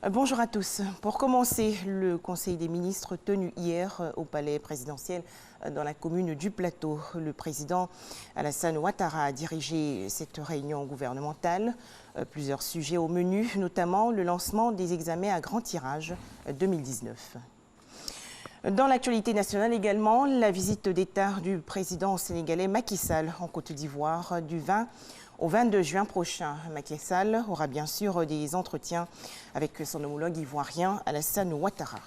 Bonjour à tous. Pour commencer, le Conseil des ministres tenu hier au palais présidentiel dans la commune du Plateau. Le président Alassane Ouattara a dirigé cette réunion gouvernementale. Plusieurs sujets au menu, notamment le lancement des examens à grand tirage 2019. Dans l'actualité nationale également, la visite d'État du président sénégalais Macky Sall en Côte d'Ivoire du 20 au 22 juin prochain. Macky Sall aura bien sûr des entretiens avec son homologue ivoirien Alassane Ouattara.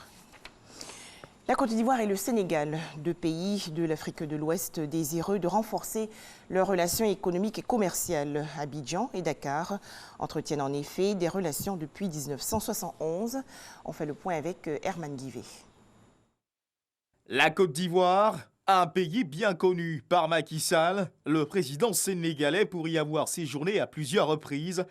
La Côte d'Ivoire et le Sénégal, deux pays de l'Afrique de l'Ouest désireux de renforcer leurs relations économiques et commerciales. Abidjan et Dakar entretiennent en effet des relations depuis 1971. On fait le point avec Herman Guivet. La Côte d'Ivoire, un pays bien connu par Macky Sall, le président sénégalais pour y avoir séjourné à plusieurs reprises.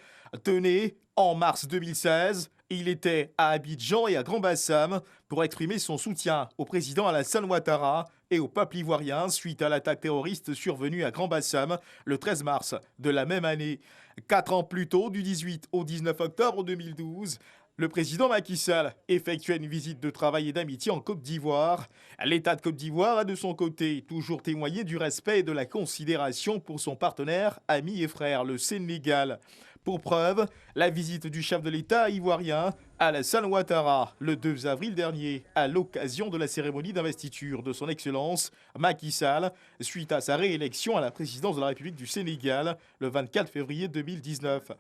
Tenez, en mars 2016, il était à Abidjan et à Grand-Bassam pour exprimer son soutien au président Alassane Ouattara et au peuple ivoirien suite à l'attaque terroriste survenue à Grand-Bassam le 13 mars de la même année. 4 ans plus tôt, du 18 au 19 octobre 2012, le président Macky Sall effectuait une visite de travail et d'amitié en Côte d'Ivoire. L'État de Côte d'Ivoire a de son côté toujours témoigné du respect et de la considération pour son partenaire, ami et frère, le Sénégal. Pour preuve, la visite du chef de l'État ivoirien, Alassane Ouattara, le 2 avril dernier, à l'occasion de la cérémonie d'investiture de son Excellence Macky Sall, suite à sa réélection à la présidence de la République du Sénégal le 24 février 2019.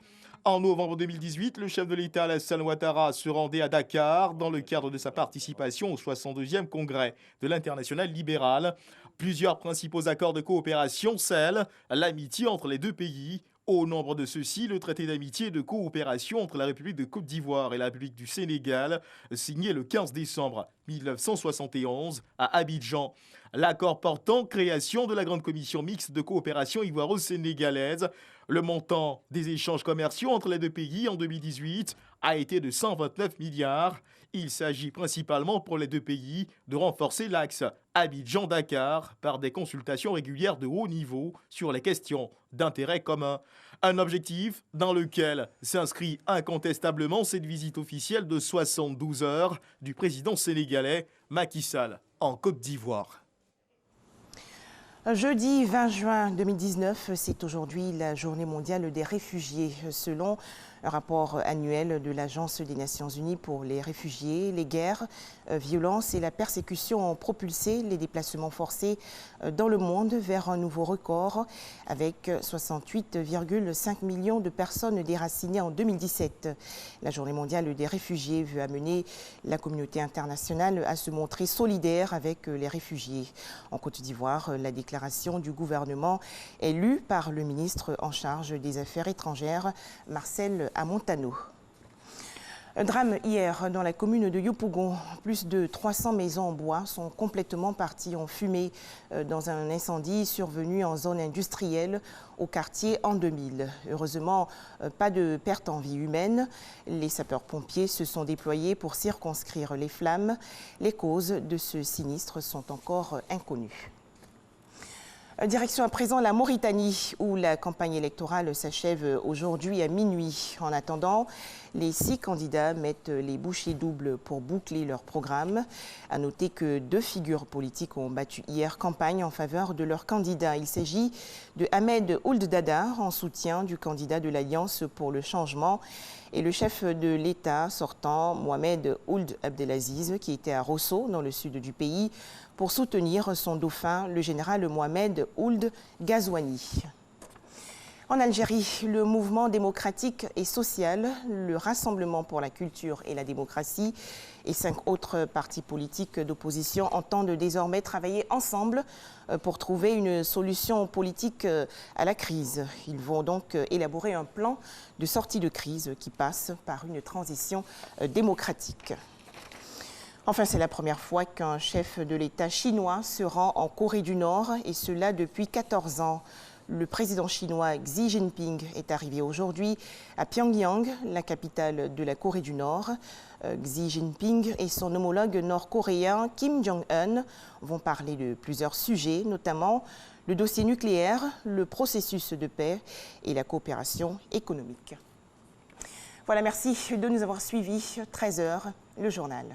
En novembre 2018, le chef de l'État Alassane Ouattara se rendait à Dakar dans le cadre de sa participation au 62e congrès de l'Internationale libérale. Plusieurs principaux accords de coopération scellent l'amitié entre les deux pays. Au nombre de ceux-ci, le traité d'amitié et de coopération entre la République de Côte d'Ivoire et la République du Sénégal, signé le 15 décembre 1971 à Abidjan. L'accord portant création de la Grande Commission mixte de coopération ivoiro-sénégalaise. Le montant des échanges commerciaux entre les deux pays en 2018 a été de 129 milliards. Il s'agit principalement pour les deux pays de renforcer l'axe Abidjan-Dakar par des consultations régulières de haut niveau sur les questions d'intérêt commun. Un objectif dans lequel s'inscrit incontestablement cette visite officielle de 72 heures du président sénégalais Macky Sall en Côte d'Ivoire. Jeudi 20 juin 2019, c'est aujourd'hui la journée mondiale des réfugiés. Selon un rapport annuel de l'Agence des Nations Unies pour les réfugiés, les guerres, violences et la persécution ont propulsé les déplacements forcés dans le monde vers un nouveau record avec 68,5 millions de personnes déracinées en 2017. La journée mondiale des réfugiés veut amener la communauté internationale à se montrer solidaire avec les réfugiés. En Côte d'Ivoire, la déclaration du gouvernement est lue par le ministre en charge des Affaires étrangères, Marcel Amontano. Un drame hier dans la commune de Yopougon. Plus de 300 maisons en bois sont complètement parties en fumée dans un incendie survenu en zone industrielle au quartier en 2000. Heureusement, pas de perte en vie humaine. Les sapeurs-pompiers se sont déployés pour circonscrire les flammes. Les causes de ce sinistre sont encore inconnues. Direction à présent la Mauritanie, où la campagne électorale s'achève aujourd'hui à minuit. En attendant, les 6 candidats mettent les bouchées doubles pour boucler leur programme. À noter que 2 figures politiques ont battu hier campagne en faveur de leur candidat. Il s'agit de Ahmed Ould Daddah, en soutien du candidat de l'Alliance pour le changement, et le chef de l'État sortant, Mohamed Ould Abdelaziz, qui était à Rosso, dans le sud du pays, pour soutenir son dauphin, le général Mohamed Ould Ghazouani. En Algérie, le mouvement démocratique et social, le Rassemblement pour la culture et la démocratie et 5 autres partis politiques d'opposition entendent désormais travailler ensemble pour trouver une solution politique à la crise. Ils vont donc élaborer un plan de sortie de crise qui passe par une transition démocratique. Enfin, c'est la première fois qu'un chef de l'État chinois se rend en Corée du Nord, et cela depuis 14 ans. Le président chinois Xi Jinping est arrivé aujourd'hui à Pyongyang, la capitale de la Corée du Nord. Xi Jinping et son homologue nord-coréen Kim Jong-un vont parler de plusieurs sujets, notamment le dossier nucléaire, le processus de paix et la coopération économique. Voilà, merci de nous avoir suivis. 13 h, le journal.